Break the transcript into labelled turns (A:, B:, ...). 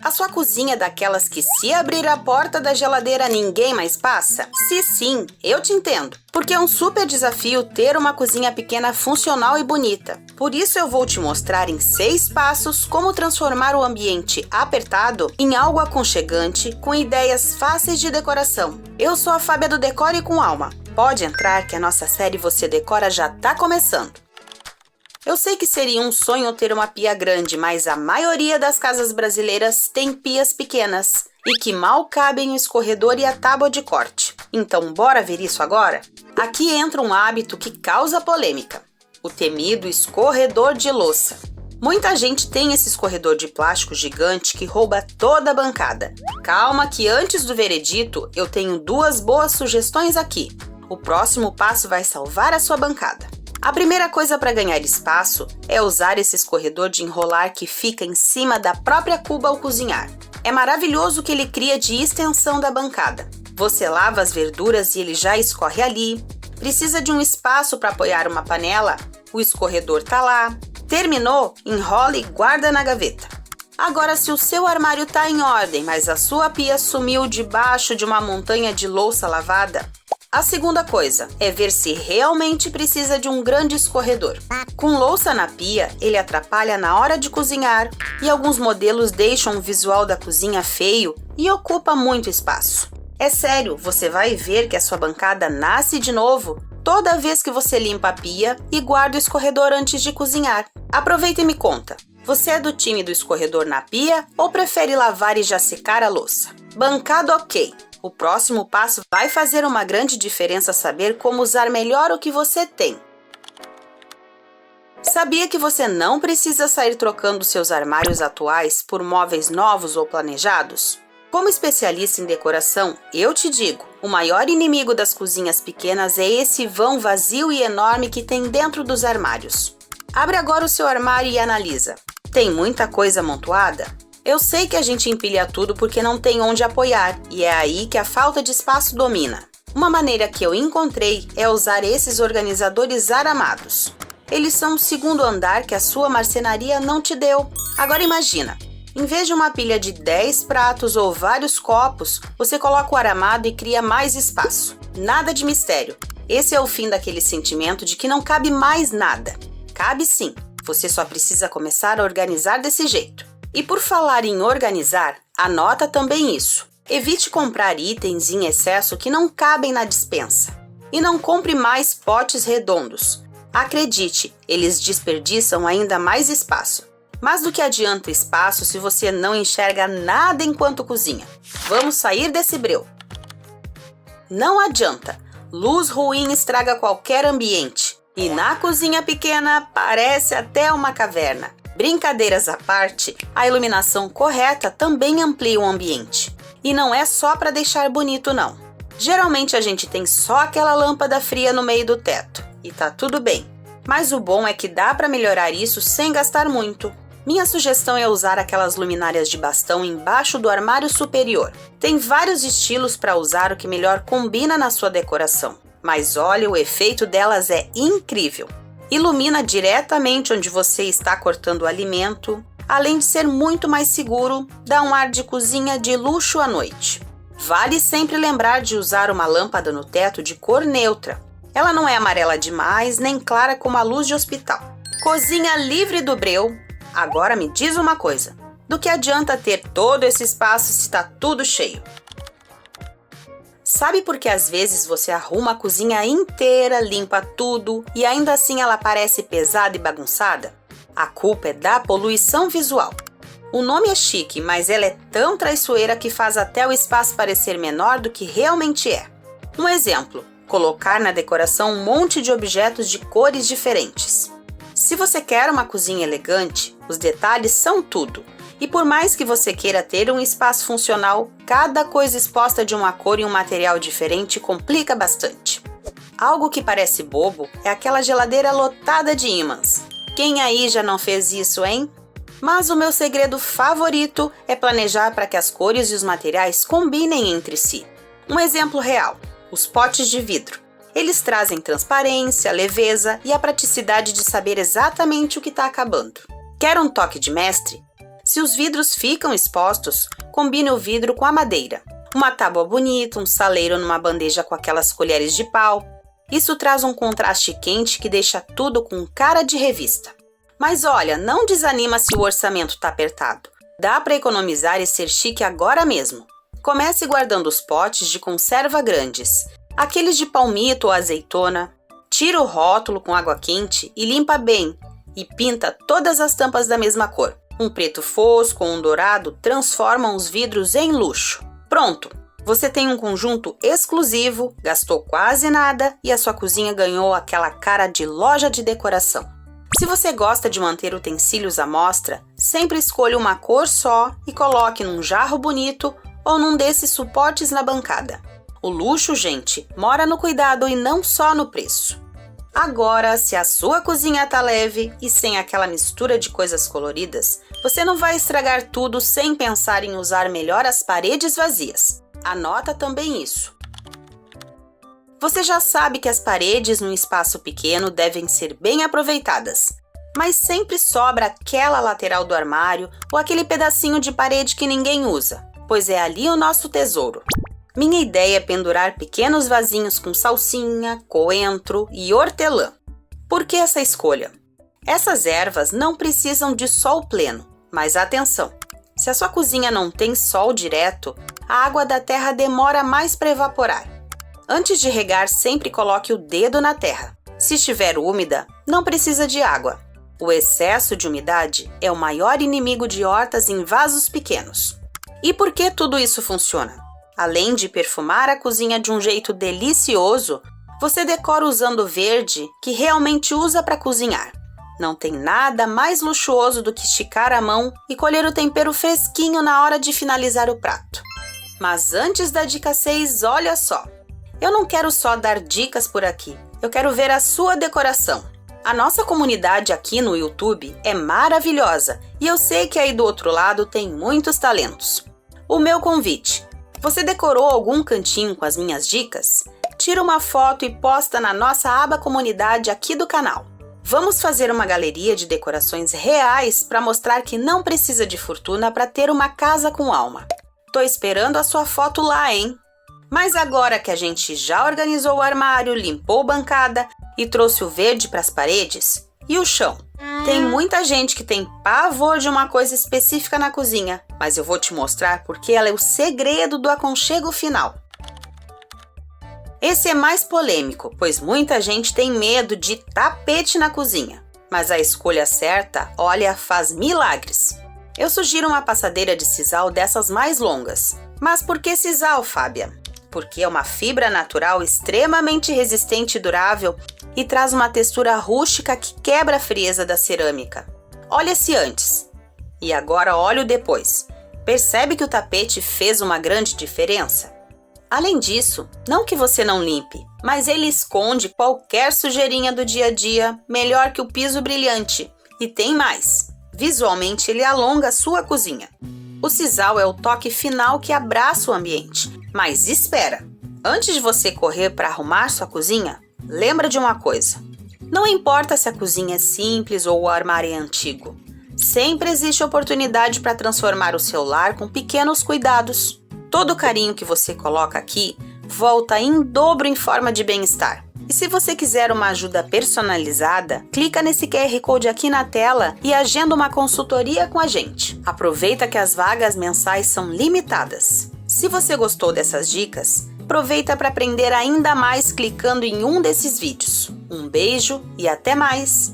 A: A sua cozinha é daquelas que se abrir a porta da geladeira ninguém mais passa? Se sim, eu te entendo, porque é um super desafio ter uma cozinha pequena funcional e bonita. Por isso eu vou te mostrar em 6 passos como transformar o ambiente apertado em algo aconchegante com ideias fáceis de decoração. Eu sou a Fábia do Decore com Alma. Pode entrar que a nossa série Você Decora já tá começando. Eu sei que seria um sonho ter uma pia grande, mas a maioria das casas brasileiras tem pias pequenas e que mal cabem o escorredor e a tábua de corte. Então, bora ver isso agora? Aqui entra um hábito que causa polêmica: o temido escorredor de louça. Muita gente tem esse escorredor de plástico gigante que rouba toda a bancada. Calma que antes do veredito, eu tenho 2 boas sugestões aqui. O próximo passo vai salvar a sua bancada. A primeira coisa para ganhar espaço é usar esse escorredor de enrolar que fica em cima da própria cuba ao cozinhar. É maravilhoso o que ele cria de extensão da bancada. Você lava as verduras e ele já escorre ali. Precisa de um espaço para apoiar uma panela? O escorredor tá lá. Terminou? Enrola e guarda na gaveta. Agora, se o seu armário tá em ordem, mas a sua pia sumiu debaixo de uma montanha de louça lavada, a segunda coisa é ver se realmente precisa de um grande escorredor. Com louça na pia, ele atrapalha na hora de cozinhar e alguns modelos deixam o visual da cozinha feio e ocupa muito espaço. É sério, você vai ver que a sua bancada nasce de novo toda vez que você limpa a pia e guarda o escorredor antes de cozinhar. Aproveita e me conta, você é do time do escorredor na pia ou prefere lavar e já secar a louça? Bancada ok. O próximo passo vai fazer uma grande diferença saber como usar melhor o que você tem. Sabia que você não precisa sair trocando seus armários atuais por móveis novos ou planejados? Como especialista em decoração, eu te digo, o maior inimigo das cozinhas pequenas é esse vão vazio e enorme que tem dentro dos armários. Abre agora o seu armário e analisa. Tem muita coisa amontoada? Eu sei que a gente empilha tudo porque não tem onde apoiar, e é aí que a falta de espaço domina. Uma maneira que eu encontrei é usar esses organizadores aramados. Eles são o segundo andar que a sua marcenaria não te deu. Agora imagina, em vez de uma pilha de 10 pratos ou vários copos, você coloca o aramado e cria mais espaço. Nada de mistério. Esse é o fim daquele sentimento de que não cabe mais nada. Cabe sim, você só precisa começar a organizar desse jeito. E por falar em organizar, anota também isso. Evite comprar itens em excesso que não cabem na despensa. E não compre mais potes redondos. Acredite, eles desperdiçam ainda mais espaço. Mas do que adianta espaço se você não enxerga nada enquanto cozinha? Vamos sair desse breu. Não adianta. Luz ruim estraga qualquer ambiente. E na cozinha pequena parece até uma caverna. Brincadeiras à parte, a iluminação correta também amplia o ambiente. E não é só para deixar bonito, não. Geralmente a gente tem só aquela lâmpada fria no meio do teto, e tá tudo bem. Mas o bom é que dá para melhorar isso sem gastar muito. Minha sugestão é usar aquelas luminárias de bastão embaixo do armário superior. Tem vários estilos para usar o que melhor combina na sua decoração. Mas olha, o efeito delas é incrível. Ilumina diretamente onde você está cortando o alimento, além de ser muito mais seguro, dá um ar de cozinha de luxo à noite. Vale sempre lembrar de usar uma lâmpada no teto de cor neutra. Ela não é amarela demais, nem clara como a luz de hospital. Cozinha livre do breu. Agora me diz uma coisa, do que adianta ter todo esse espaço se está tudo cheio? Sabe por que às vezes você arruma a cozinha inteira, limpa tudo e ainda assim ela parece pesada e bagunçada? A culpa é da poluição visual. O nome é chique, mas ela é tão traiçoeira que faz até o espaço parecer menor do que realmente é. Um exemplo, colocar na decoração um monte de objetos de cores diferentes. Se você quer uma cozinha elegante, os detalhes são tudo. E por mais que você queira ter um espaço funcional, cada coisa exposta de uma cor e um material diferente complica bastante. Algo que parece bobo é aquela geladeira lotada de ímãs. Quem aí já não fez isso, hein? Mas o meu segredo favorito é planejar para que as cores e os materiais combinem entre si. Um exemplo real, os potes de vidro. Eles trazem transparência, leveza e a praticidade de saber exatamente o que está acabando. Quer um toque de mestre? Se os vidros ficam expostos, combine o vidro com a madeira. Uma tábua bonita, um saleiro numa bandeja com aquelas colheres de pau. Isso traz um contraste quente que deixa tudo com cara de revista. Mas olha, não desanima se o orçamento está apertado. Dá para economizar e ser chique agora mesmo. Comece guardando os potes de conserva grandes, aqueles de palmito ou azeitona. Tira o rótulo com água quente e limpa bem, e pinta todas as tampas da mesma cor. Um preto fosco ou um dourado transformam os vidros em luxo. Pronto! Você tem um conjunto exclusivo, gastou quase nada e a sua cozinha ganhou aquela cara de loja de decoração. Se você gosta de manter utensílios à mostra, sempre escolha uma cor só e coloque num jarro bonito ou num desses suportes na bancada. O luxo, gente, mora no cuidado e não só no preço. Agora, se a sua cozinha tá leve e sem aquela mistura de coisas coloridas, você não vai estragar tudo sem pensar em usar melhor as paredes vazias. Anota também isso. Você já sabe que as paredes num espaço pequeno devem ser bem aproveitadas, mas sempre sobra aquela lateral do armário ou aquele pedacinho de parede que ninguém usa, pois é ali o nosso tesouro. Minha ideia é pendurar pequenos vasinhos com salsinha, coentro e hortelã. Por que essa escolha? Essas ervas não precisam de sol pleno, mas atenção! Se a sua cozinha não tem sol direto, a água da terra demora mais para evaporar. Antes de regar, sempre coloque o dedo na terra. Se estiver úmida, não precisa de água. O excesso de umidade é o maior inimigo de hortas em vasos pequenos. E por que tudo isso funciona? Além de perfumar a cozinha de um jeito delicioso, você decora usando verde que realmente usa para cozinhar. Não tem nada mais luxuoso do que esticar a mão e colher o tempero fresquinho na hora de finalizar o prato. Mas antes da dica 6, olha só! Eu não quero só dar dicas por aqui, eu quero ver a sua decoração. A nossa comunidade aqui no YouTube é maravilhosa e eu sei que aí do outro lado tem muitos talentos. O meu convite: você decorou algum cantinho com as minhas dicas? Tira uma foto e posta na nossa aba comunidade aqui do canal. Vamos fazer uma galeria de decorações reais para mostrar que não precisa de fortuna para ter uma casa com alma. Tô esperando a sua foto lá, hein? Mas agora que a gente já organizou o armário, limpou a bancada e trouxe o verde para as paredes, e o chão? Tem muita gente que tem pavor de uma coisa específica na cozinha, mas eu vou te mostrar porque ela é o segredo do aconchego final. Esse é mais polêmico, pois muita gente tem medo de tapete na cozinha, mas a escolha certa, olha, faz milagres. Eu sugiro uma passadeira de sisal dessas mais longas. Mas por que sisal, Fábia? Porque é uma fibra natural extremamente resistente e durável e traz uma textura rústica que quebra a frieza da cerâmica. Olha esse antes e agora olha o depois. Percebe que o tapete fez uma grande diferença? Além disso, não que você não limpe, mas ele esconde qualquer sujeirinha do dia a dia melhor que o piso brilhante. E tem mais, visualmente ele alonga a sua cozinha. O sisal é o toque final que abraça o ambiente. Mas espera! Antes de você correr para arrumar sua cozinha, lembra de uma coisa. Não importa se a cozinha é simples ou o armário é antigo. Sempre existe oportunidade para transformar o seu lar com pequenos cuidados. Todo o carinho que você coloca aqui volta em dobro em forma de bem-estar. E se você quiser uma ajuda personalizada, clica nesse QR Code aqui na tela e agenda uma consultoria com a gente. Aproveita que as vagas mensais são limitadas. Se você gostou dessas dicas, aproveita para aprender ainda mais clicando em um desses vídeos. Um beijo e até mais!